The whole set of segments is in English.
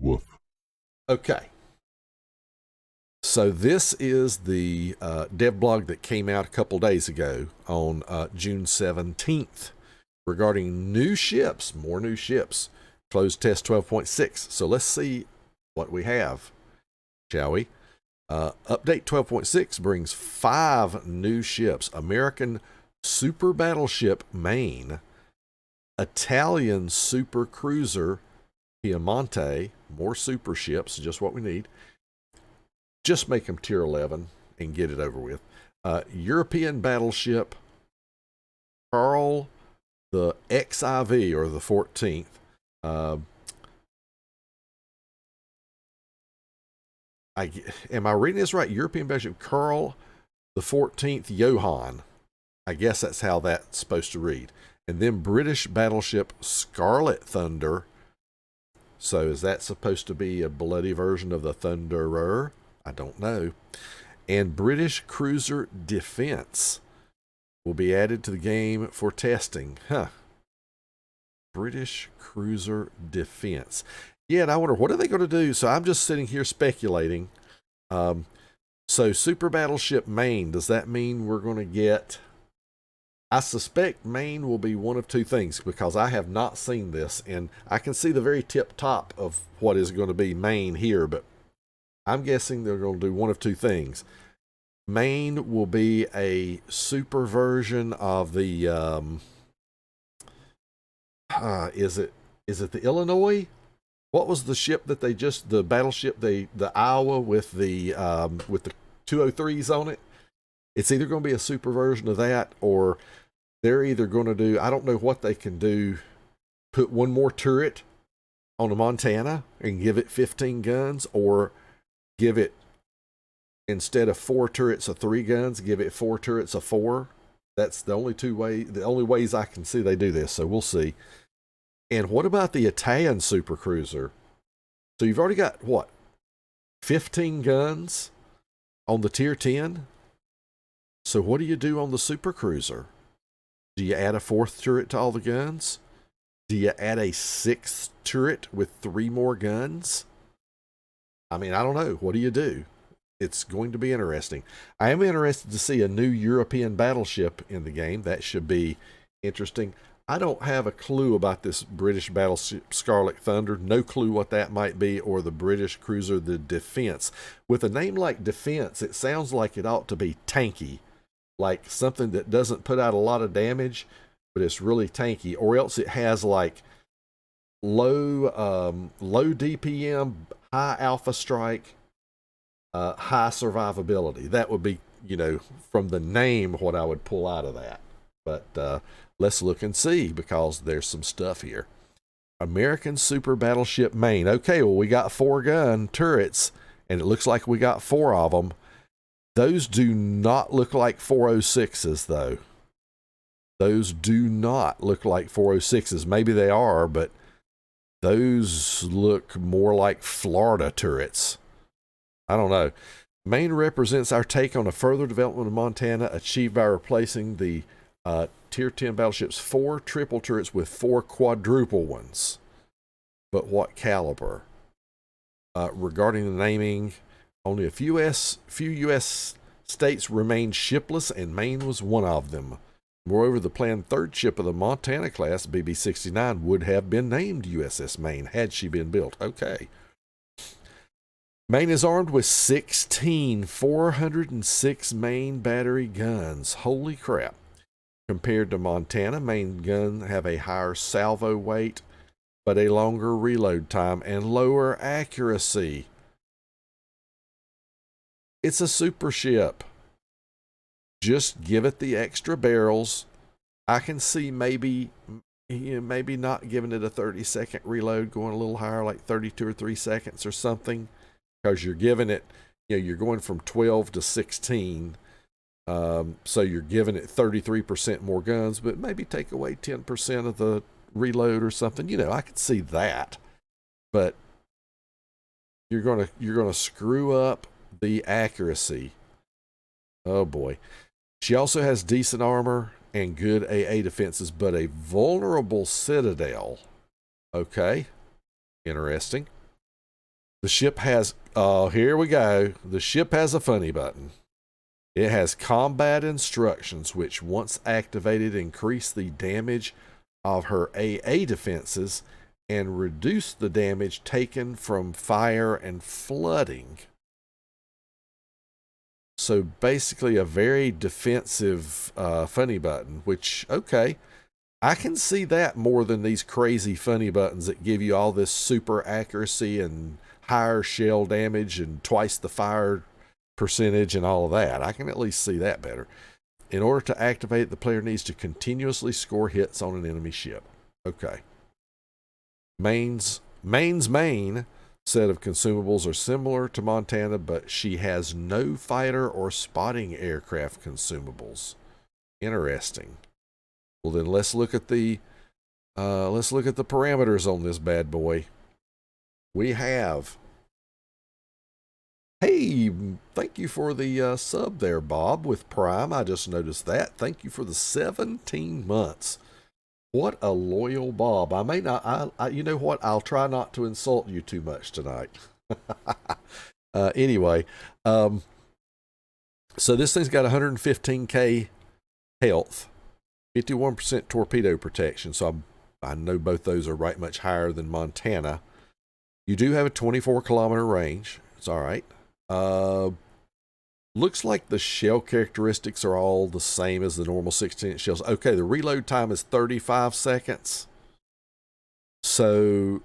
Woof. Okay. So this is the devblog that came out a couple days ago on June 17th regarding new ships, more new ships, closed test 12.6. So let's see what we have, shall we? Update 12.6 brings 5 new ships: American Super Battleship Maine, Italian Super Cruiser Piemonte, more super ships, just what we need. Just make them tier 11 and get it over with. European Battleship Karl, the XIV, or the 14th. Am I reading this right? European Battleship Karl, the 14th Johan. I guess that's how that's supposed to read. And then British Battleship Scarlet Thunder. So is that supposed to be a bloody version of the Thunderer? I don't know. And British Cruiser Defense will be added to the game for testing. British Cruiser Defense. Yeah, and I wonder, what are they going to do? So I'm just sitting here speculating. So Super Battleship Maine, does that mean we're going to get... I suspect Maine will be one of two things, because I have not seen this, and I can see the very tip top of what is going to be Maine here, but I'm guessing they're going to do one of two things. Maine will be a super version of the is it the Illinois? What was the ship that the battleship, the Iowa with the 203s on it? It's either going to be a super version of that, or they're either going to do, I don't know what they can do, put one more turret on a Montana and give it 15 guns, or give it, instead of 4 turrets of 3 guns, give it 4 turrets of 4. That's the only ways I can see they do this, so we'll see. And what about the Italian Super Cruiser? So you've already got, what, 15 guns on the tier 10? So what do you do on the Super Cruiser? Do you add a 4th turret to all the guns? Do you add a 6th turret with 3 more guns? I mean, I don't know. What do you do? It's going to be interesting. I am interested to see a new European battleship in the game. That should be interesting. I don't have a clue about this British battleship Scarlet Thunder. No clue what that might be, or the British cruiser, the Defense. With a name like Defense, it sounds like it ought to be tanky, like something that doesn't put out a lot of damage, but it's really tanky, or else it has like low DPM, high alpha strike, high survivability. That would be, from the name, what I would pull out of that. But let's look and see, because there's some stuff here. American Super Battleship Maine. Okay, well, we got 4 gun turrets, and it looks like we got 4 of them. Those do not look like 406s, though. Those do not look like 406s. Maybe they are, but those look more like Florida turrets. I don't know. Maine represents our take on a further development of Montana, achieved by replacing the Tier 10 battleships 4 triple turrets with 4 quadruple ones. But what caliber? Regarding the naming, only a few U.S. states remained shipless, and Maine was one of them. Moreover, the planned 3rd ship of the Montana class, BB-69, would have been named USS Maine had she been built. Okay. Maine is armed with 16 406 Maine battery guns. Holy crap. Compared to Montana, Maine guns have a higher salvo weight, but a longer reload time and lower accuracy. It's a super ship. Just give it the extra barrels. I can see maybe not giving it a 30-second reload, going a little higher, like 32 or 3 seconds or something, because you're giving it, you're going from 12 to 16. So you're giving it 33% more guns, but maybe take away 10% of the reload or something. I could see that, but you're gonna screw up the accuracy. Oh boy. She also has decent armor and good AA defenses, but a vulnerable citadel. Okay, interesting. The ship has, here we go. The ship has a funny button. It has combat instructions, which once activated increase the damage of her AA defenses and reduce the damage taken from fire and flooding. So basically a very defensive funny button, which, okay, I can see that more than these crazy funny buttons that give you all this super accuracy and higher shell damage and twice the fire percentage and all of that. I can at least see that better. In order to activate, the player needs to continuously score hits on an enemy ship. Okay. Maine's main set of consumables are similar to Montana, but she has no fighter or spotting aircraft consumables. Interesting. Well, then let's look at the parameters on this bad boy. We have. Hey, thank you for the sub there, Bob, with Prime. I just noticed that. Thank you for the 17 months. What a loyal Bob. I may not, you know what? I'll try not to insult you too much tonight. Anyway, so this thing's got 115K health, 51% torpedo protection. So I know both those are right much higher than Montana. You do have a 24-kilometer range. It's all right. Looks like the shell characteristics are all the same as the normal 16-inch shells. Okay, the reload time is 35 seconds. So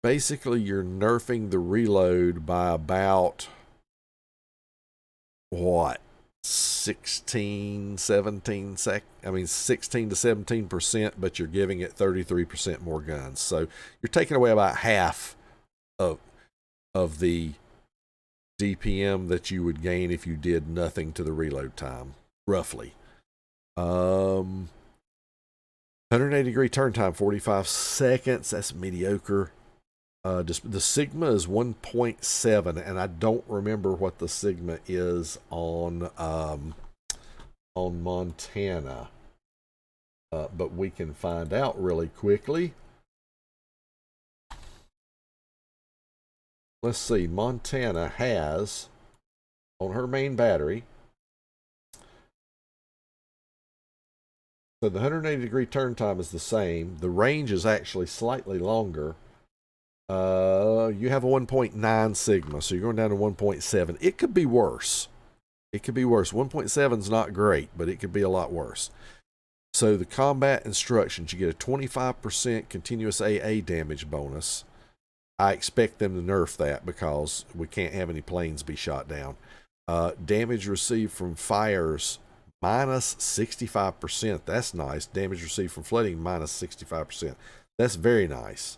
basically you're nerfing the reload by about, what, 16 to 17%, but you're giving it 33% more guns. So you're taking away about half of the DPM that you would gain if you did nothing to the reload time, roughly. 180-degree turn time, 45 seconds. That's mediocre. The Sigma is 1.7, and I don't remember what the Sigma is on Montana, but we can find out really quickly. Let's see, Montana has, on her main battery, so the 180-degree turn time is the same. The range is actually slightly longer. You have a 1.9 Sigma, so you're going down to 1.7. It could be worse. It could be worse. 1.7 is not great, but it could be a lot worse. So the combat instructions, you get a 25% continuous AA damage bonus. I expect them to nerf that because we can't have any planes be shot down. Damage received from fires, minus 65%. That's nice. Damage received from flooding, minus 65%. That's very nice.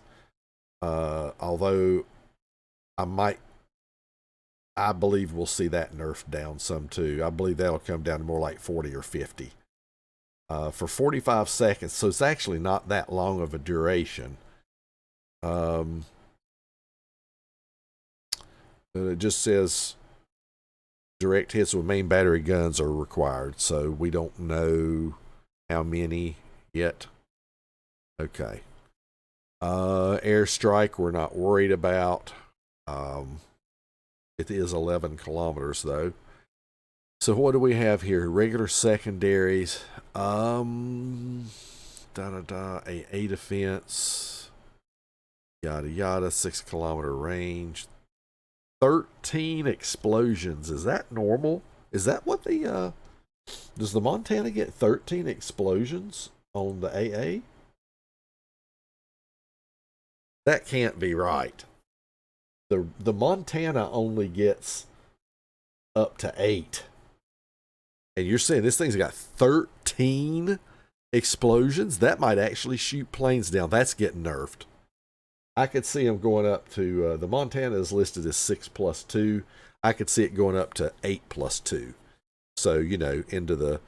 Although I believe we'll see that nerfed down some too. I believe that'll come down to more like 40 or 50. For 45 seconds, so it's actually not that long of a duration. It just says direct hits with main battery guns are required, so we don't know how many yet. Okay. Airstrike, we're not worried about. It is 11 kilometers, though. So what do we have here? Regular secondaries. AA defense. Yada, yada. 6-kilometer range. 13 explosions. Is that normal? Is that what the does the Montana get 13 explosions on the AA? That can't be right. The Montana only gets up to 8. And you're saying this thing's got 13 explosions? That might actually shoot planes down. That's getting nerfed. I could see them going up to, the Montana is listed as 6+2. I could see it going up to 8+2. So, into the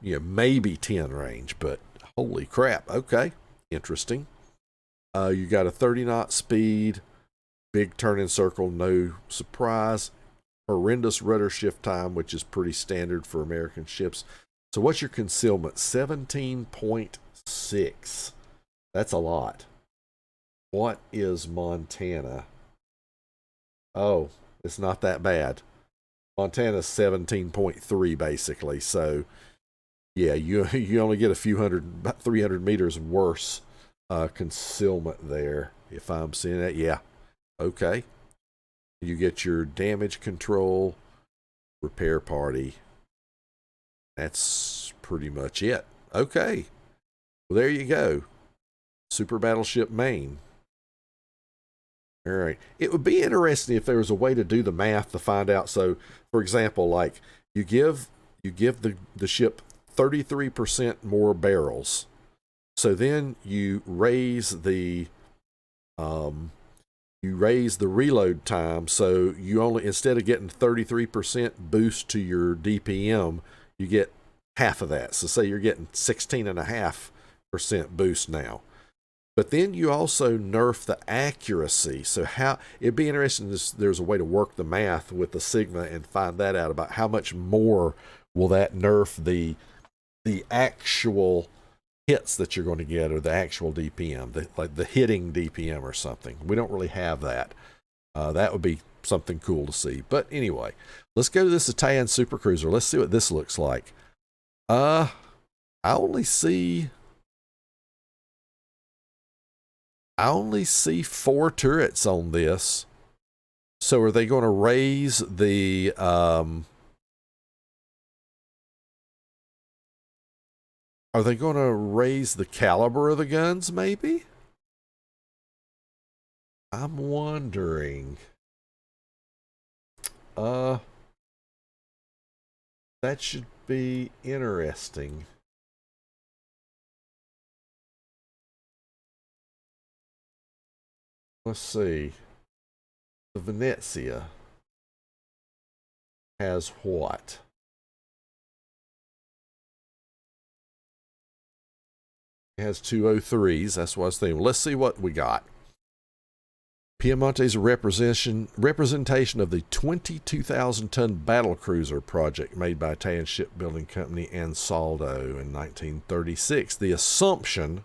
maybe 10 range, but holy crap. Okay. Interesting. You got a 30-knot speed, big turning circle, no surprise. Horrendous rudder shift time, which is pretty standard for American ships. So what's your concealment? 17.6. That's a lot. What is Montana? Oh, it's not that bad. Montana's 17.3 basically. So yeah, you only get a few hundred, about 300 meters worse concealment there. If I'm seeing that, yeah, okay. You get your damage control, repair party. That's pretty much it. Okay, well there you go. Super Battleship Maine. All right. It would be interesting if there was a way to do the math to find out. So, for example, like you give the ship 33% more barrels. So then you raise the reload time. So you only, instead of getting 33% boost to your DPM, you get half of that. So say you're getting 16.5% boost now. But then you also nerf the accuracy. So how it'd be interesting if there's a way to work the math with the Sigma and find that out about how much more will that nerf the actual hits that you're going to get, or the actual DPM, like the hitting DPM or something. We don't really have that. That would be something cool to see. But anyway, let's go to this Italian Super Cruiser. Let's see what this looks like. I only see 4 turrets on this. So are they going to raise the caliber of the guns maybe? I'm wondering. That should be interesting. Let's see. The Venezia has what? It has 203s. That's what I was thinking. Let's see what we got. Piemonte is a representation of the 22,000-ton battle cruiser project made by Italian shipbuilding company Ansaldo in 1936. The assumption,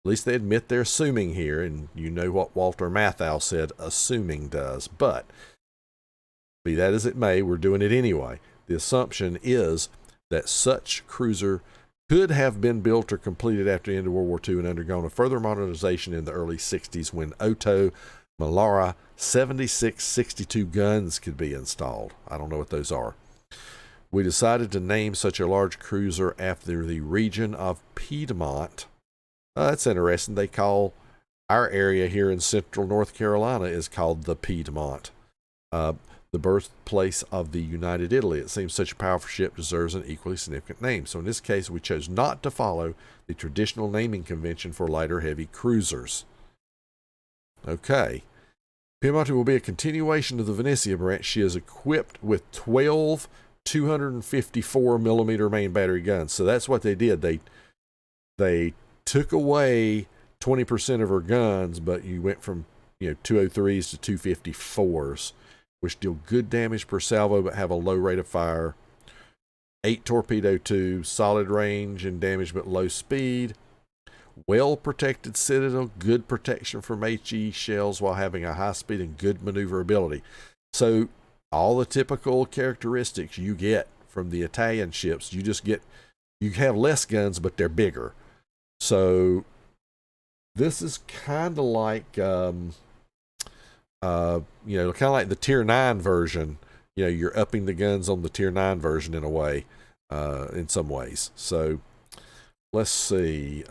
at least they admit they're assuming here, and you know what Walter Matthau said assuming does, but be that as it may, we're doing it anyway. The assumption is that such cruiser could have been built or completed after the end of World War II and undergone a further modernization in the early 60s when Otto Melara 76-62 guns could be installed. I don't know what those are. We decided to name such a large cruiser after the region of Piedmont. That's interesting. They call our area here in central North Carolina is called the Piedmont, the birthplace of the United Italy. It seems such a powerful ship deserves an equally significant name. So in this case, we chose not to follow the traditional naming convention for lighter heavy cruisers. Okay. Piemonte will be a continuation of the Venezia branch. She is equipped with 12 254 millimeter main battery guns. So that's what they did. They took away 20% of her guns, but you went from 203s to 254s, which deal good damage per salvo but have a low rate of fire. 8 torpedo tubes, solid range and damage but low speed. Well-protected citadel, good protection from HE shells while having a high speed and good maneuverability. So all the typical characteristics you get from the Italian ships, you have less guns, but they're bigger. So this is kind of like, kind of like the Tier 9 version. You're upping the guns on the Tier 9 version in a way, in some ways. So let's see.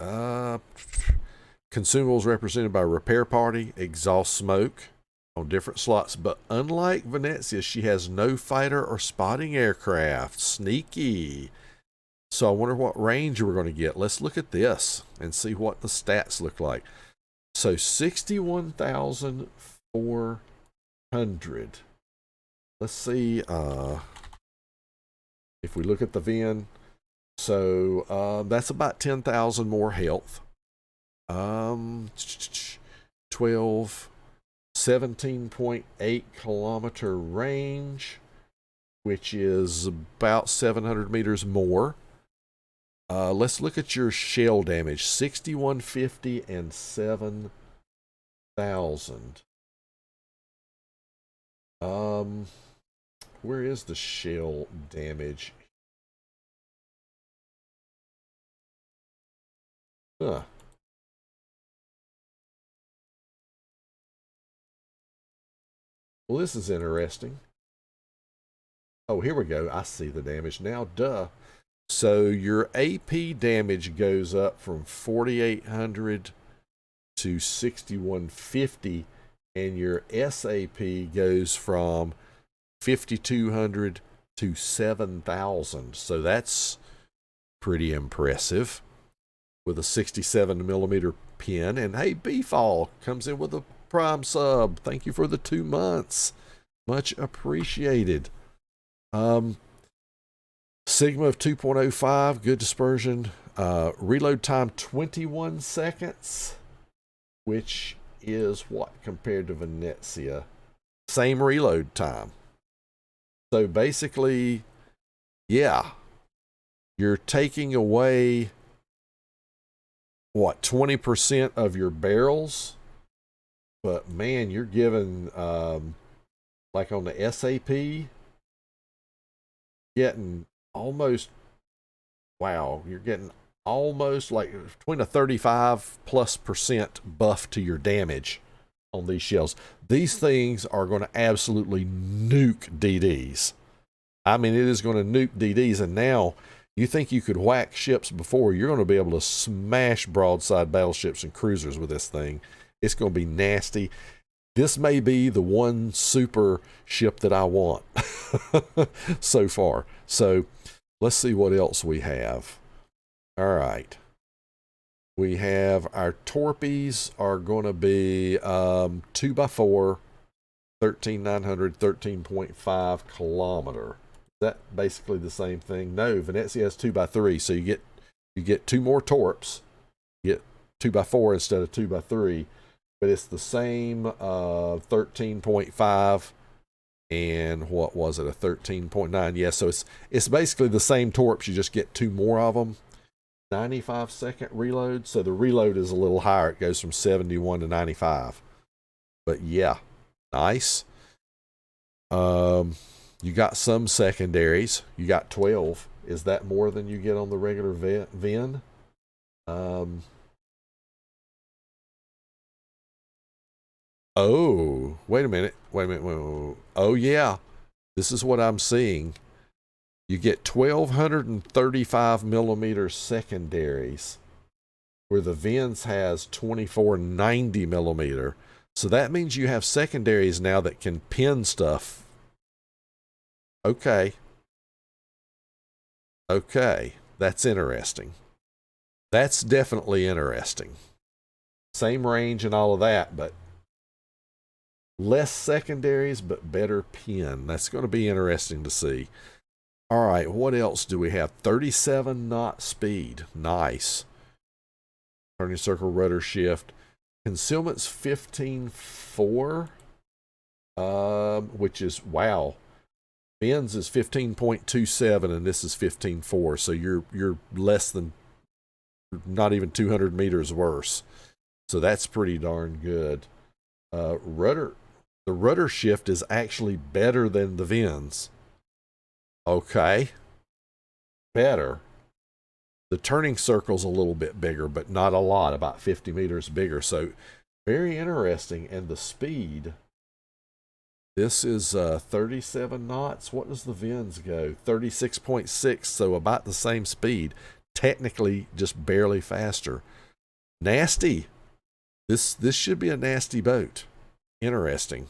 Consumables represented by repair party, exhaust smoke on different slots. But unlike Venezia, she has no fighter or spotting aircraft. Sneaky. So I wonder what range we're going to get. Let's look at this and see what the stats look like. So 61,400. Let's see if we look at the VIN. So that's about 10,000 more health. 17.8 kilometer range, which is about 700 meters more. Let's look at your shell damage. 6150 and Where is the shell damage? Huh. Well, this is interesting. Oh, here we go. I see the damage now. Duh. So your AP damage goes up from 4,800 to 6,150, and your SAP goes from 5,200 to 7,000. So that's pretty impressive with a 67 millimeter pin. And hey, Beefall comes in with a Prime sub. Thank you for the 2 months. Much appreciated. Sigma of 2.05, good dispersion. Reload time 21 seconds, which is what compared to Venezia? Same reload time. So basically, yeah, you're taking away what, 20% of your barrels, but man, you're giving like on the SAP, getting almost, wow, you're getting almost like between a 35+% buff to your damage on these shells. These things are going to absolutely nuke DDs. I mean, it is going to nuke DDs, and now you think you could whack ships before, you're going to be able to smash broadside battleships and cruisers with this thing. It's going to be nasty. This may be the one super ship that I want so far. So let's see what else we have. All right. We have our Torps are going to be 2x4, 13,900, 13.5 kilometer. Is that basically the same thing? No, Venezia has 2x3, so you get 2 more Torps. You get 2x4 instead of 2x3, but it's the same 13.5 and what was it, a 13.9? Yeah, so it's basically the same Torps, you just get 2 more of them. 95-second reload, so the reload is a little higher. It goes from 71 to 95. But yeah, nice. You got some secondaries. You got 12. Is that more than you get on the regular VIN? Oh, wait a minute. Oh yeah, this is what I'm seeing. You get 1,235 millimeter secondaries, where the VINs has 2,490 millimeter. So that means you have secondaries now that can pin stuff. Okay. Okay, that's interesting. That's definitely interesting. Same range and all of that, but less secondaries, but better pin. That's going to be interesting to see. All right, what else do we have? 37 knot speed. Nice. Turning circle rudder shift. Concealment's 15.4, which is, wow. Ben's is 15.27 and this is 15.4, so you're less than, not even 200 meters worse. So that's pretty darn good. The rudder shift is actually better than the VINs. Okay. Better. The turning circle's a little bit bigger, but not a lot, about 50 meters bigger. So very interesting. And the speed, this is 37 knots. What does the VINs go? 36.6, so about the same speed. Technically, just barely faster. Nasty. This should be a nasty boat. Interesting.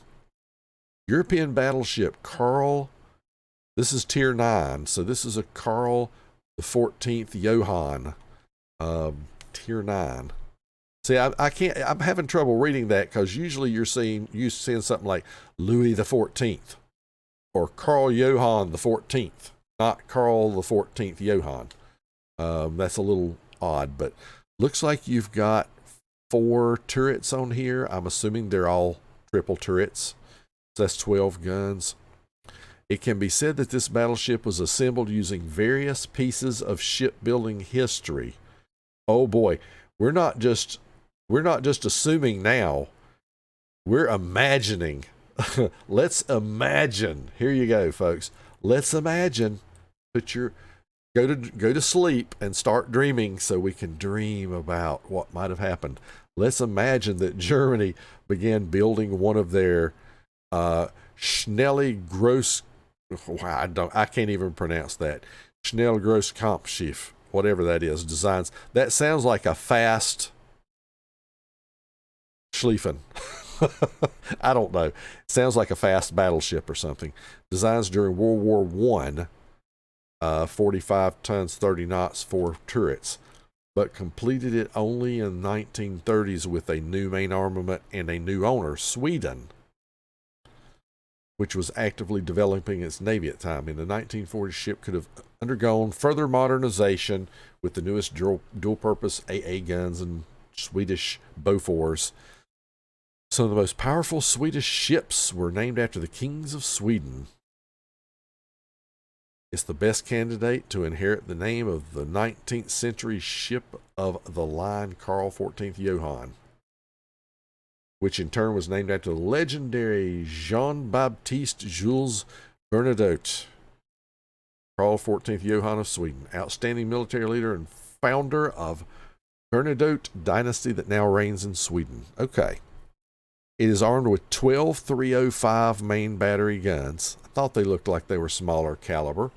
European battleship, Karl. This is tier 9, so this is a Karl the 14th Johan, tier 9. See, I can't. I'm having trouble reading that because usually you're seeing something like Louis the 14th or Karl Johan the 14th, not Karl the 14th Johan. That's a little odd, but looks like you've got 4 turrets on here. I'm assuming they're all triple turrets. So that's 12 guns. It can be said that this battleship was assembled using various pieces of shipbuilding history. Oh boy, we're not just assuming now. We're imagining. Let's imagine. Here you go, folks. Let's imagine. Put your go to sleep and start dreaming so we can dream about what might have happened. Let's imagine that Germany began building one of their Schnelle Gross. I can't even pronounce that. Schnell Gross Kampfschiff, whatever that is, designs. That sounds like a fast Schlieffen. I don't know. It sounds like a fast battleship or something. Designs during World War One, 45 tons, 30 knots, 4 turrets, but completed it only in the 1930s with a new main armament and a new owner, Sweden, which was actively developing its navy at the time. In the 1940s, ship could have undergone further modernization with the newest dual-purpose AA guns and Swedish Bofors. Some of the most powerful Swedish ships were named after the kings of Sweden. It's the best candidate to inherit the name of the 19th century ship of the line Karl 14th Johan, which in turn was named after the legendary Jean-Baptiste Jules Bernadotte, Karl 14th Johan of Sweden, outstanding military leader and founder of Bernadotte dynasty that now reigns in Sweden. Okay. It is armed with 12 305 main battery guns. I thought they looked like they were smaller caliber,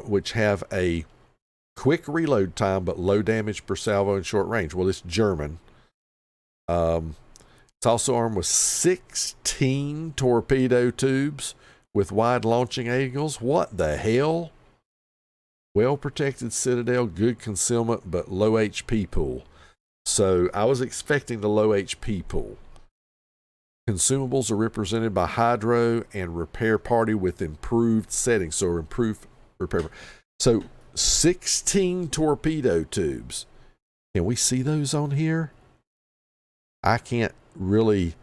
which have a quick reload time but low damage per salvo and short range. Well, it's German. It's also armed with 16 torpedo tubes with wide launching angles. What the hell? Well-protected citadel, good concealment, but low HP pool. So I was expecting the low HP pool. Consumables are represented by hydro and repair party with improved settings. So improved repair. So 16 torpedo tubes. Can we see those on here? I can't really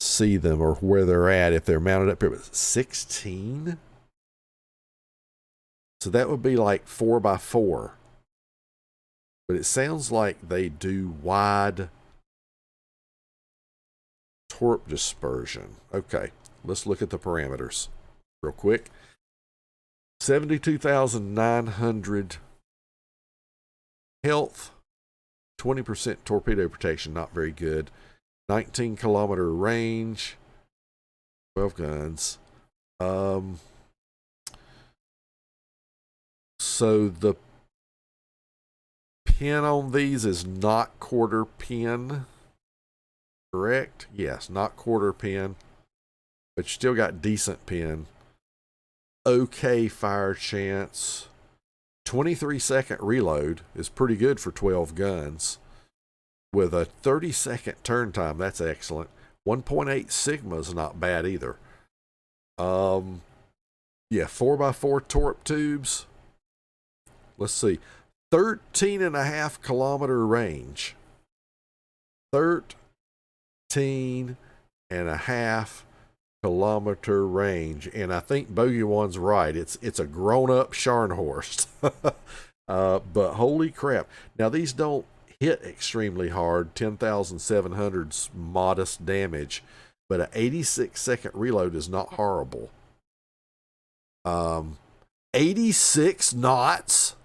see them or where they're at if they're mounted up here. But 16? So that would be like 4x4. But it sounds like they do wide torp dispersion. Okay, let's look at the parameters real quick. 72,900 health, 20% torpedo protection, not very good. 19 kilometer range, 12 guns. So the pin on these is not quarter pin. Correct? Yes, not quarter pin, but you still got decent pin. Okay fire chance. 23-second reload is pretty good for 12 guns. With a 30-second turn time, that's excellent. 1.8 Sigma is not bad either. Yeah, 4x4 torp tubes. Let's see. 13.5 kilometer range. 13.5 kilometer range, and I think Bogey One's right. It's a grown-up Scharnhorst, but holy crap! Now these don't hit extremely hard. 10,700's modest damage, but an 86-second reload is not horrible. 86 knots.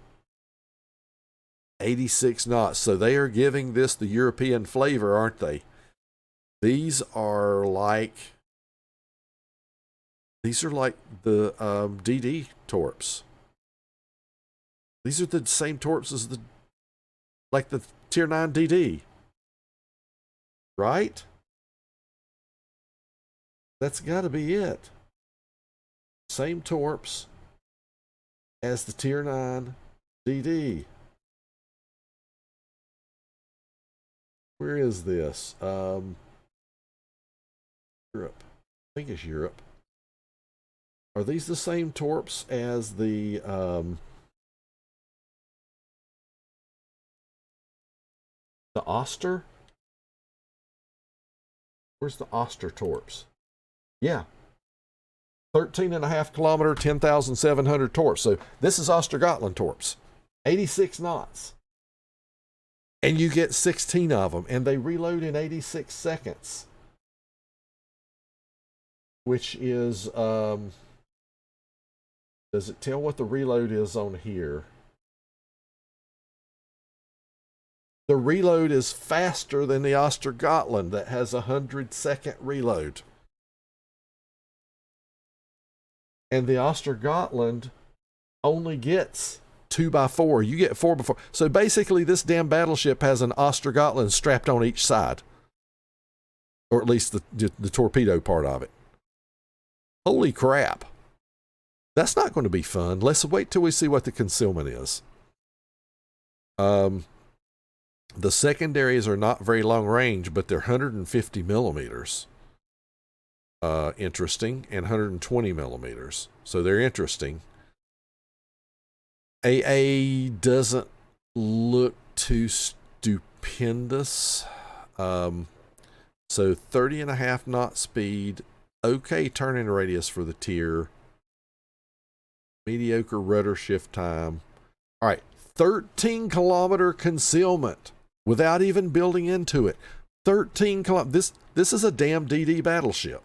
86 knots. So they are giving this the European flavor, aren't they? These are like the DD torps. These are the same torps as the Tier 9 DD. Right? That's got to be it. Same torps as the Tier 9 DD. Where is this? Europe. I think it's Europe. Are these the same torps as the Oster? Where's the Oster torps? Yeah. 13.5 kilometer, 10,700 torps. So this is Ostergotland torps. 86 knots. And you get 16 of them, and they reload in 86 seconds. which is, does it tell what the reload is on here? The reload is faster than the Ostergotland that has a 100-second reload. And the Ostergotland only gets 2x4. You get 4x4. So basically, this damn battleship has an Ostergotland strapped on each side, or at least the torpedo part of it. Holy crap. That's not going to be fun. Let's wait till we see what the concealment is. The secondaries are not very long range, but they're 150 millimeters. Interesting. And 120 millimeters. So they're interesting. AA doesn't look too stupendous. So 30.5 knot speed. Okay turning radius for the tier. Mediocre rudder shift time. All right. 13-kilometer concealment without even building into it. 13 kilometers. This is a damn DD battleship.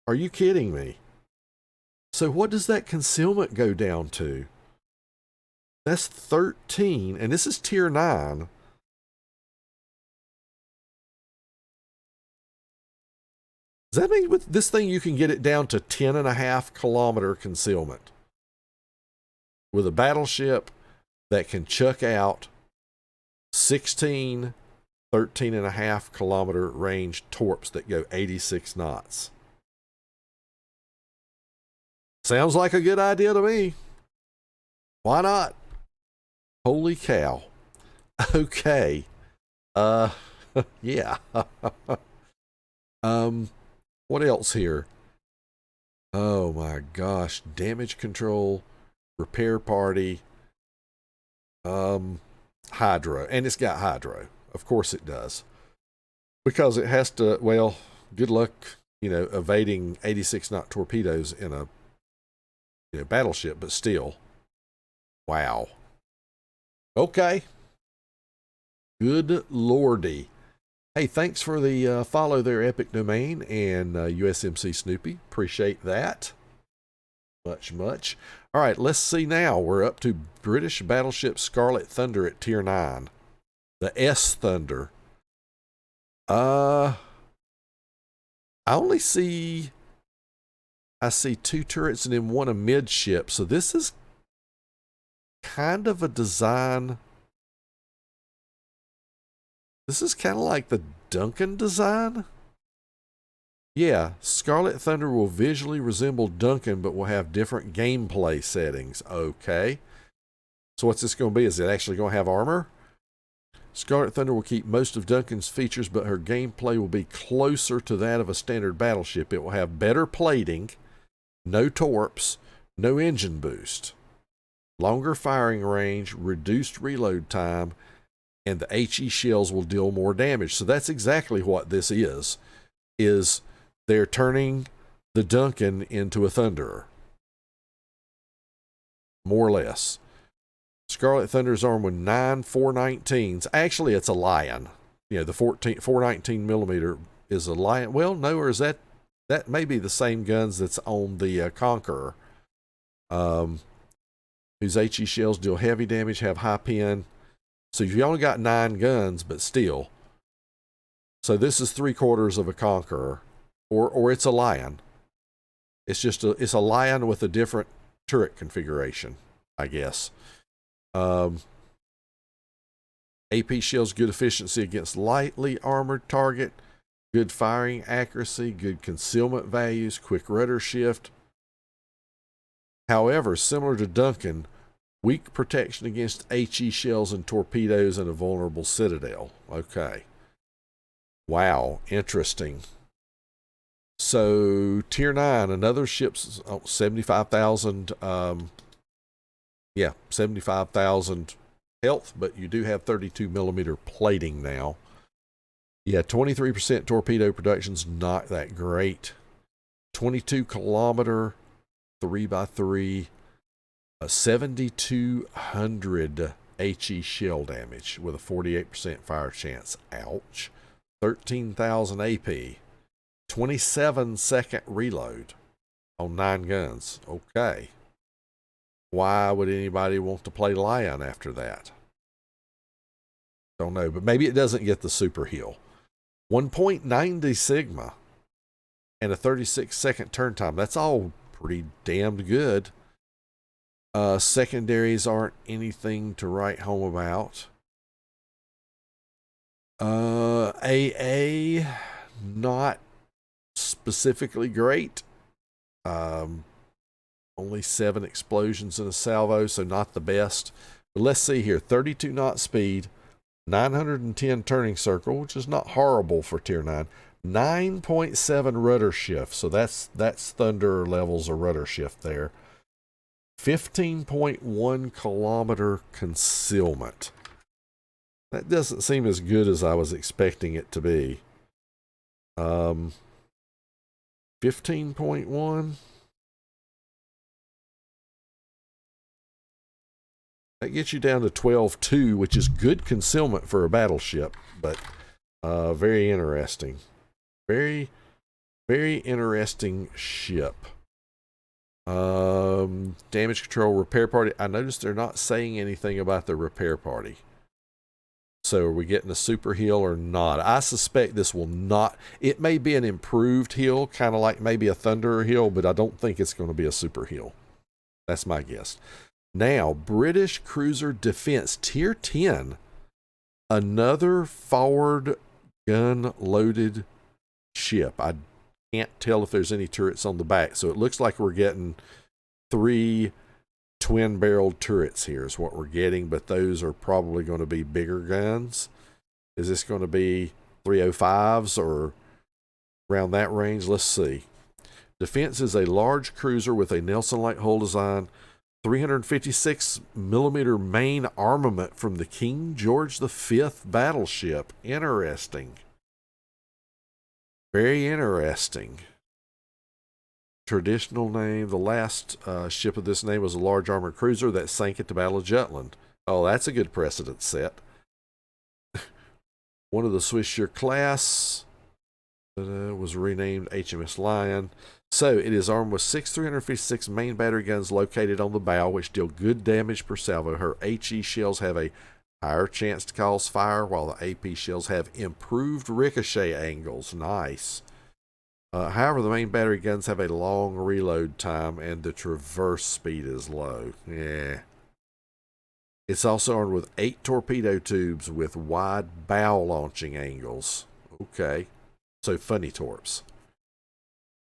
Are you kidding me? So what does that concealment go down to? That's 13, and this is tier 9. Does that mean with this thing you can get it down to 10.5-kilometer concealment? With a battleship that can chuck out 16, 13.5-kilometer range torps that go 86 knots. Sounds like a good idea to me. Why not? Holy cow. Okay. Yeah. What else here? Oh my gosh. Damage control, repair party, hydro. And it's got hydro. Of course it does. Because it has to, well, good luck, evading 86 knot torpedoes in a battleship, but still. Wow. Okay. Good lordy. Hey, thanks for the follow there, Epic Domain and USMC Snoopy. Appreciate that. Much, much. All right, let's see now. We're up to British battleship Scarlet Thunder at tier 9. The S Thunder. I see 2 turrets and then 1 amidship. So this is kind of a design. This is kind of like the Duncan design. Yeah, Scarlet Thunder will visually resemble Duncan, but will have different gameplay settings. Okay. So what's this going to be? Is it actually going to have armor? Scarlet Thunder will keep most of Duncan's features, but her gameplay will be closer to that of a standard battleship. It will have better plating, no torps, no engine boost, longer firing range, reduced reload time, and the HE shells will deal more damage. So that's exactly what this is they're turning the Duncan into a Thunderer. More or less. Scarlet Thunder is armed with 9 419s. Actually, it's a Lion. The 419 millimeter is a Lion. Well, no, or is that may be the same guns that's on the Conqueror, whose HE shells deal heavy damage, have high pin. So you've only got 9 guns, but still. So this is 3/4 of a Conqueror, or it's a Lion. It's just it's a Lion with a different turret configuration, I guess. AP shells, good efficiency against lightly armored target, good firing accuracy, good concealment values, quick rudder shift. However, similar to Duncan, weak protection against HE shells and torpedoes and a vulnerable citadel. Okay. Wow, interesting. So, tier 9, another ship's 75,000, 75,000 health, but you do have 32 millimeter plating now. Yeah, 23% torpedo production's not that great. 22 kilometer, 3x3, 7,200 HE shell damage with a 48% fire chance. Ouch. 13,000 AP. 27-second reload on 9 guns. Okay. Why would anybody want to play Lion after that? Don't know, but maybe it doesn't get the super heal. 1.90 Sigma and a 36-second turn time. That's all pretty damned good. Secondaries aren't anything to write home about. AA, not specifically great. Only 7 explosions in a salvo, so not the best. But let's see here. 32 knot speed, 910 turning circle, which is not horrible for tier 9. 9.7 rudder shift, so that's thunder levels of rudder shift there. 15.1 kilometer concealment. That doesn't seem as good as I was expecting it to be. 15.1. That gets you down to 12.2, which is good concealment for a battleship, but very interesting. Very, very interesting ship. Damage control, repair party. I noticed they're not saying anything about the repair party. So are we getting a super heal or not? I suspect this will not. It may be an improved heal, kind of like maybe a Thunderer heal, but I don't think it's going to be a super heal. That's my guess. Now, British Cruiser Defense Tier 10. Another forward gun loaded ship. I can't tell if there's any turrets on the back, so it looks like we're getting 3 twin-barreled turrets here is what we're getting, but those are probably going to be bigger guns. Is this going to be 305s or around that range? Let's see. Defense is a large cruiser with a Nelson-like hull design, 356 millimeter Maine armament from the King George V battleship. Interesting. Very interesting. Traditional name. The last ship of this name was a large armored cruiser that sank at the Battle of Jutland. Oh, that's a good precedent set. One of the Swisshire class was renamed HMS Lion. So it is armed with 6 356 main battery guns located on the bow, which deal good damage per salvo. Her HE shells have a higher chance to cause fire, while the AP shells have improved ricochet angles. Nice. However, the main battery guns have a long reload time, and the traverse speed is low. Yeah. It's also armed with 8 torpedo tubes with wide bow launching angles. Okay. So funny torps.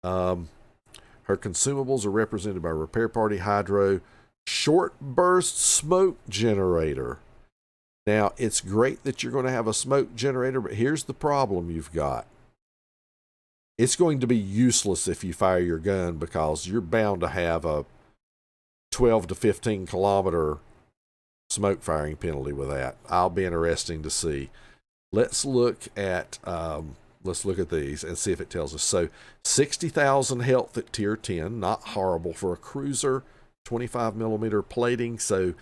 Her consumables are represented by repair party, hydro, short burst smoke generator. Now, it's great that you're going to have a smoke generator, but here's the problem you've got. It's going to be useless if you fire your gun because you're bound to have a 12 to 15 kilometer smoke firing penalty with that. I'll be interesting to see. Let's look at these and see if it tells us. So 60,000 health at tier 10, not horrible for a cruiser. 25 millimeter plating, so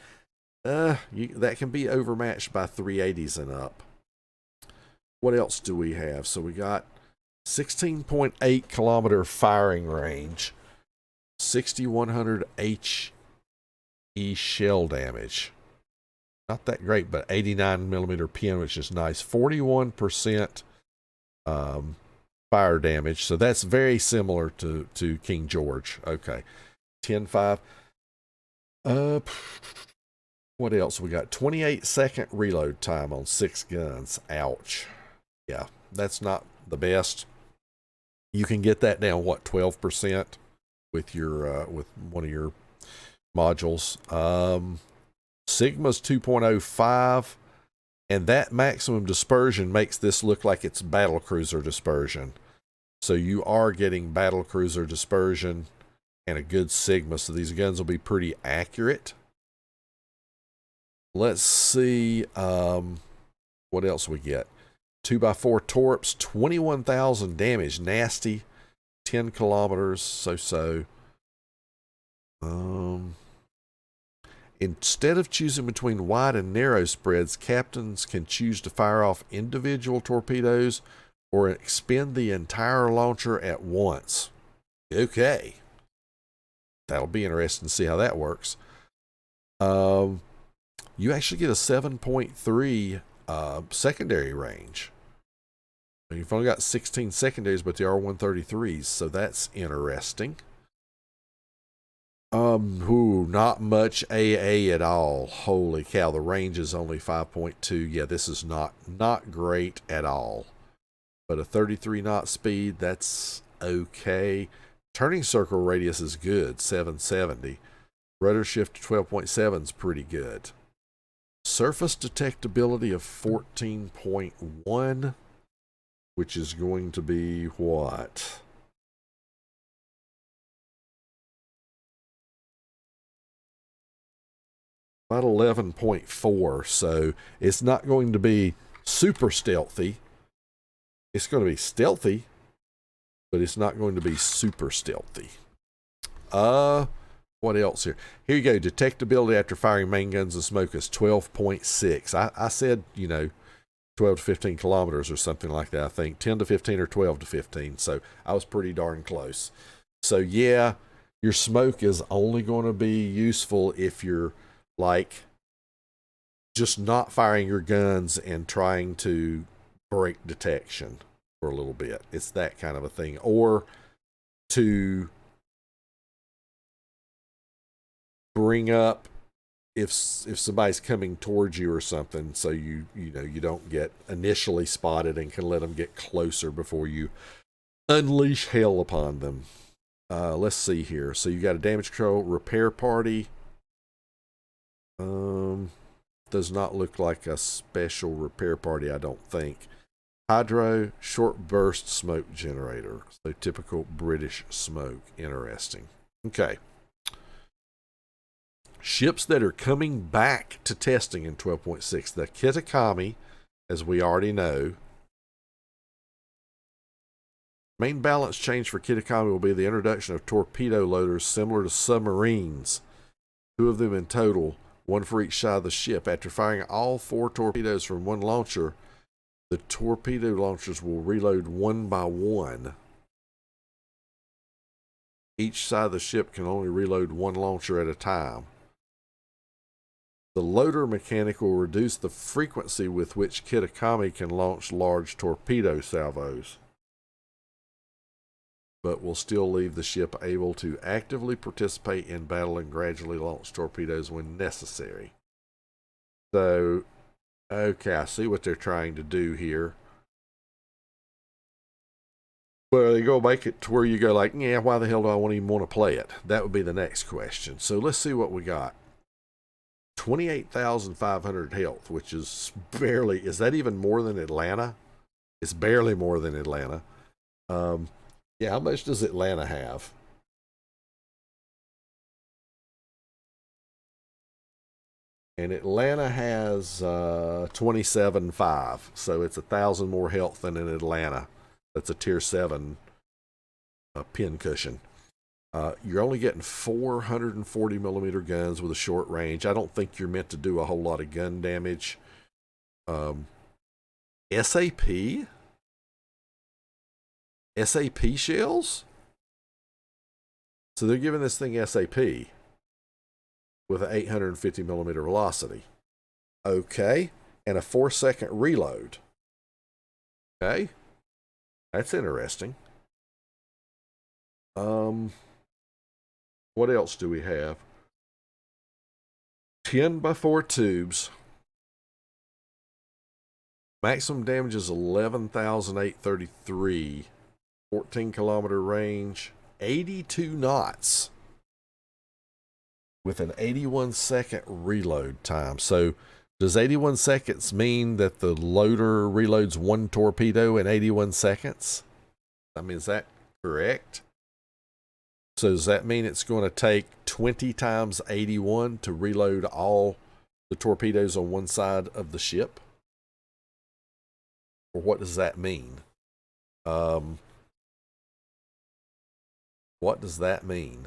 that can be overmatched by 380s and up. What else do we have? So we got 16.8 kilometer firing range, 6,100 HE shell damage. Not that great, but 89 millimeter pin, which is nice. 41% fire damage, so that's very similar to King George. Okay, 10.5. What else we got? 28-second reload time on 6 guns. Ouch. Yeah, that's not the best. You can get that down, what, 12% with your with one of your modules. Sigma's 2.05, and that maximum dispersion makes this look like it's battlecruiser dispersion. So you are getting battlecruiser dispersion and a good Sigma, so these guns will be pretty accurate. Let's see what else we get. 2x4 Torps, 21,000 damage, nasty, 10 kilometers, so. Instead of choosing between wide and narrow spreads, captains can choose to fire off individual torpedoes or expend the entire launcher at once. Okay. That'll be interesting to see how that works. You actually get a 7.3 secondary range. You've only got 16 secondaries, but they are 133s, so that's interesting. Not much AA at all. Holy cow, the range is only 5.2. Yeah, this is not great at all. But a 33 knot speed, that's okay. Turning circle radius is good, 770. Rudder shift 12.7 is pretty good. Surface detectability of 14.1, which is going to be what? About 11.4, so it's not going to be super stealthy. It's going to be stealthy, but it's not going to be super stealthy. What else here? Here you go. Detectability after firing main guns and smoke is 12.6. I said, 12 to 15 kilometers or something like that, I think. 10 to 15 or 12 to 15. So I was pretty darn close. So yeah, your smoke is only going to be useful if you're like just not firing your guns and trying to break detection for a little bit. It's that kind of a thing. Or to bring up if somebody's coming towards you or something, so you don't get initially spotted and can let them get closer before you unleash hell upon them. Let's see here. So you got a damage control repair party. Does not look like a special repair party, I don't think. Hydro short burst smoke generator. So typical British smoke. Interesting. Okay. Ships that are coming back to testing in 12.6. The Kitakami, as we already know. Main balance change for Kitakami will be the introduction of torpedo loaders similar to submarines. 2 of them in total, 1 for each side of the ship. After firing all 4 torpedoes from one launcher, the torpedo launchers will reload one by one. Each side of the ship can only reload 1 launcher at a time. The loader mechanic will reduce the frequency with which Kitakami can launch large torpedo salvos, but will still leave the ship able to actively participate in battle and gradually launch torpedoes when necessary. So, okay, I see what they're trying to do here. Well, they're going to make it to where you go like, yeah, why the hell do I even want to play it? That would be the next question. So let's see what we got. 28,500 health, which is barely, is that even more than Atlanta? It's barely more than Atlanta. Yeah, how much does Atlanta have? And Atlanta has 27.5, so it's 1,000 more health than in Atlanta. That's a tier 7 pin cushion. You're only getting 440 millimeter guns with a short range. I don't think you're meant to do a whole lot of gun damage. SAP? SAP shells? So they're giving this thing SAP with an 850 millimeter velocity. Okay. And a 4-second reload. Okay. That's interesting. What else do we have? 10x4 tubes. Maximum damage is 11,833. 14 kilometer range. 82 knots. With an 81-second reload time. So does 81 seconds mean that the loader reloads 1 torpedo in 81 seconds? I mean, is that correct? So does that mean it's going to take 20 times 81 to reload all the torpedoes on one side of the ship? Or what does that mean? What does that mean?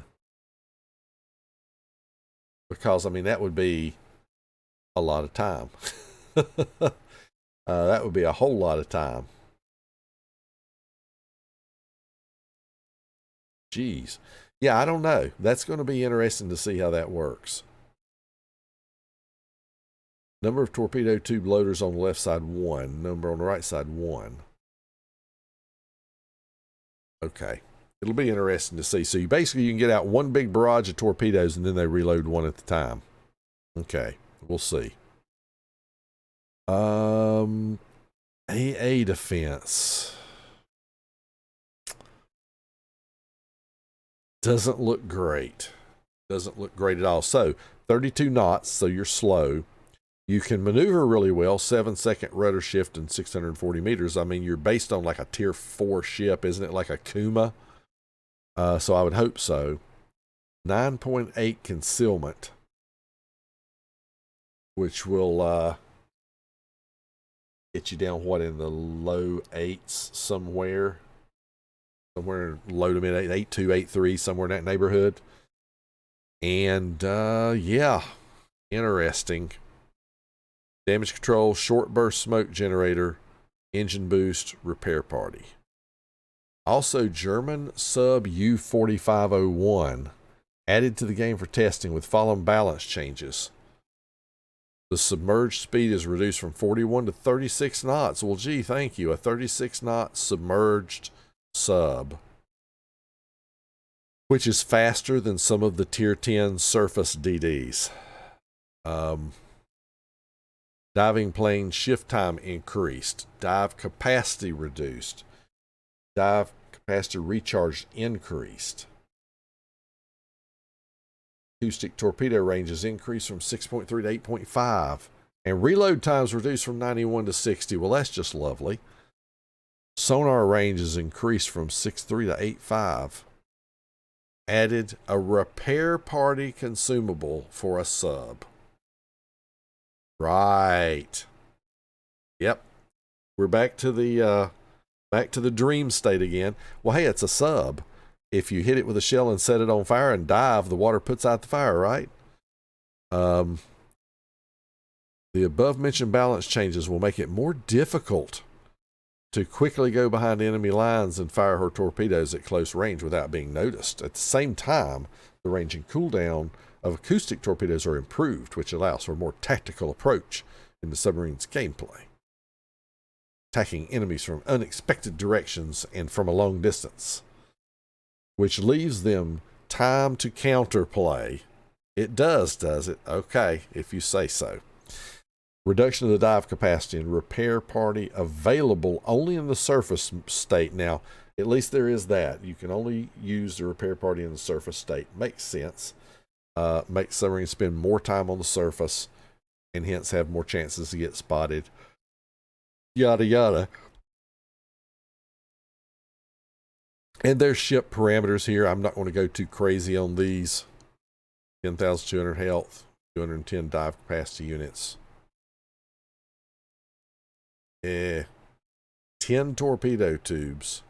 Because, I mean, that would be a lot of time. That would be a whole lot of time. Jeez. Yeah, I don't know. That's going to be interesting to see how that works. Number of torpedo tube loaders on the left side, 1. Number on the right side, 1. Okay. It'll be interesting to see. So you can get out one big barrage of torpedoes and then they reload one at a time. Okay. We'll see. AA defense. Doesn't look great. Doesn't look great at all. So 32 knots, so you're slow. You can maneuver really well, 7-second rudder shift and 640 meters. I mean, you're based on like a tier 4 ship, isn't it? Like a Kuma. So I would hope so. 9.8 concealment, which will get you down, what, in the low 8s somewhere? Somewhere low to mid 8, 8.2, 8.3, somewhere in that neighborhood. And yeah, interesting. Damage control, short burst smoke generator, engine boost, repair party. Also, German sub U-4501 added to the game for testing with following balance changes. The submerged speed is reduced from 41 to 36 knots. Well, gee, thank you. A 36 knot submerged sub, which is faster than some of the tier 10 surface DDs. Diving plane shift time increased. Dive capacity reduced. Dive capacity recharge increased. Acoustic torpedo ranges increased from 6.3 to 8.5. And reload times reduced from 91 to 60. Well, that's just lovely. Sonar range is increased from 6.3 to 8.5. Added a repair party consumable for a sub. Right. Yep. We're back to the dream state again. Well, hey, it's a sub. If you hit it with a shell and set it on fire and dive, the water puts out the fire, right? The above mentioned balance changes will make it more difficult to quickly go behind enemy lines and fire her torpedoes at close range without being noticed. At the same time, the range and cooldown of acoustic torpedoes are improved, which allows for a more tactical approach in the submarine's gameplay, attacking enemies from unexpected directions and from a long distance, which leaves them time to counterplay. It does it? Okay, if you say so. Reduction of the dive capacity and repair party available only in the surface state. Now, at least there is that. You can only use the repair party in the surface state. Makes sense. Makes submarines spend more time on the surface and hence have more chances to get spotted. Yada, yada. And there's ship parameters here. I'm not going to go too crazy on these. 10,200 health, 210 dive capacity units. 10 torpedo tubes.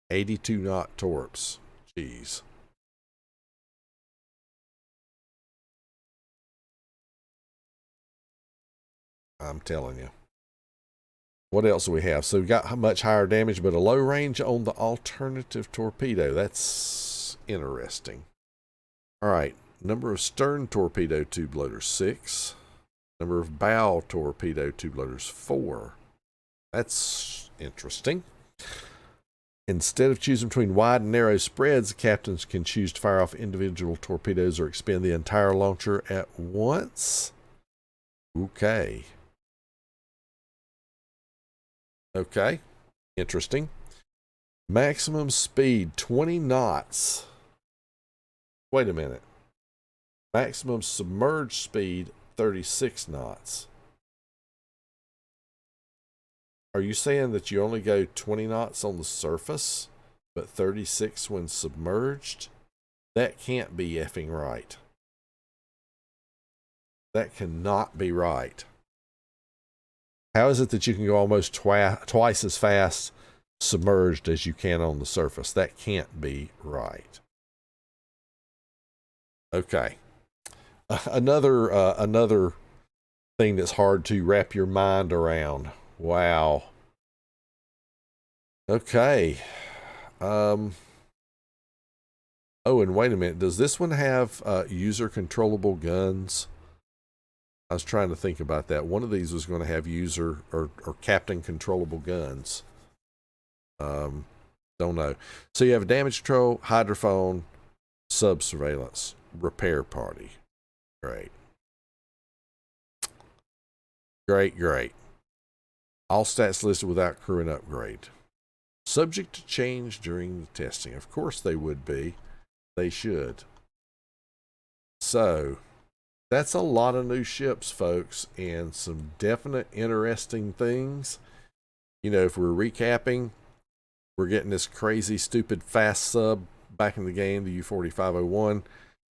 82 knot torps. Jeez. I'm telling you. What else do we have? So we got much higher damage, but a low range on the alternative torpedo. That's interesting. All right. Number of stern torpedo tube loaders, 6. Number of bow torpedo tube loaders, 4. That's interesting. Instead of choosing between wide and narrow spreads, the captains can choose to fire off individual torpedoes or expend the entire launcher at once. Okay. Okay. Interesting. Maximum speed, 20 knots. Wait a minute. Maximum submerged speed, 36 knots. Are you saying that you only go 20 knots on the surface, but 36 when submerged? That can't be effing right. That cannot be right. How is it that you can go almost twice as fast submerged as you can on the surface? That can't be right. Okay. Another thing that's hard to wrap your mind around. Wow. Okay. Oh, and wait a minute. Does this one have user controllable guns? I was trying to think about that. One of these was going to have user or captain controllable guns. Don't know. So you have damage control, hydrophone, sub surveillance, repair party. Great. Great. All stats listed without crew and upgrade. Subject to change during the testing. Of course they would be. They should. So, that's a lot of new ships, folks, and some definite interesting things. You know, if we're recapping, we're getting this crazy, stupid, fast sub back in the game, the U-4501.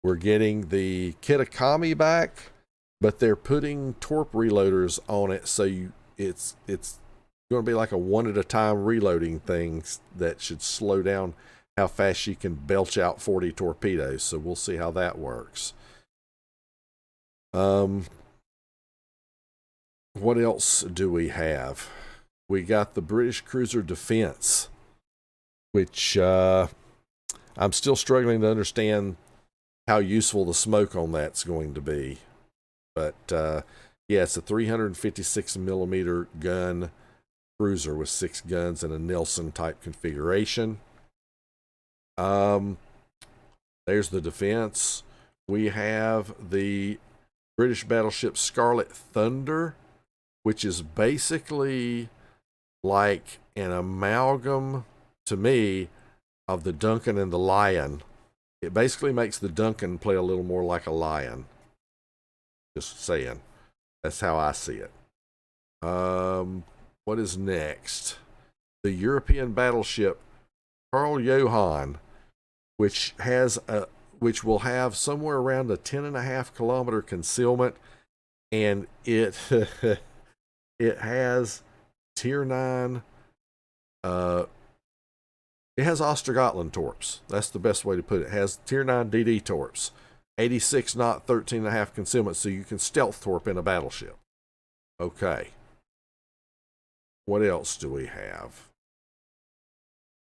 We're getting the Kitakami back, but they're putting torp reloaders on it, so it's going to be like a one-at-a-time reloading thing that should slow down how fast she can belch out 40 torpedoes. So we'll see how that works. What else do we have? We got the British Cruiser Defense, which I'm still struggling to understand how useful the smoke on that's going to be. But yeah, it's a 356 millimeter gun cruiser with 6 guns and a Nelson type configuration. There's the defense. We have the British battleship Scarlet Thunder, which is basically like an amalgam to me of the Duncan and the Lion. It basically makes the Duncan play a little more like a Lion. Just saying. That's how I see it. What is next? The European battleship Karl Johan, which will have somewhere around a 10.5 kilometer concealment, and it it has tier 9. It has Ostergotland torps. That's the best way to put it. It has tier 9 DD torps, 86 knot, 13.5 concealment, so you can stealth torp in a battleship. Okay. What else do we have?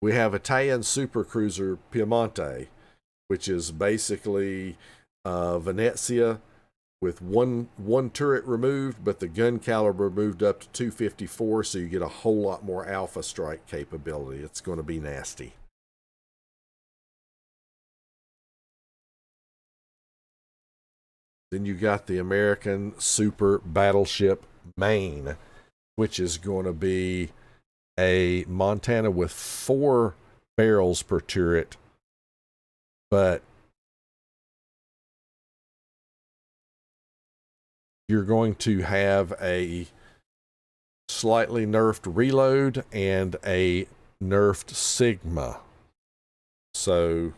We have Italian supercruiser Piemonte, which is basically Venezia with one turret removed, but the gun caliber moved up to 254, so you get a whole lot more alpha strike capability. It's going to be nasty. Then you got the American super battleship Maine, which is going to be a Montana with 4 barrels per turret, but you're going to have a slightly nerfed reload and a nerfed Sigma. So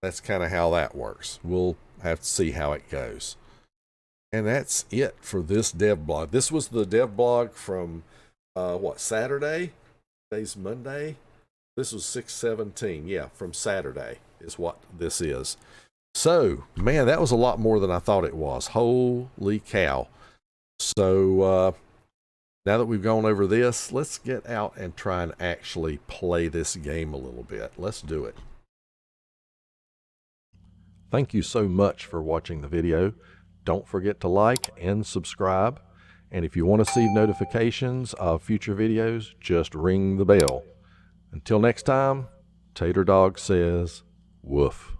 that's kind of how that works. We'll have to see how it goes. And that's it for this dev blog. This was the dev blog from Saturday? Today's Monday. This was 6/17. Yeah, from Saturday is what this is. So, man, that was a lot more than I thought it was. Holy cow. So, now that we've gone over this, let's get out and try and actually play this game a little bit. Let's do it. Thank you so much for watching the video. Don't forget to like and subscribe. And if you want to see notifications of future videos, just ring the bell. Until next time, Tater Dawg says, woof.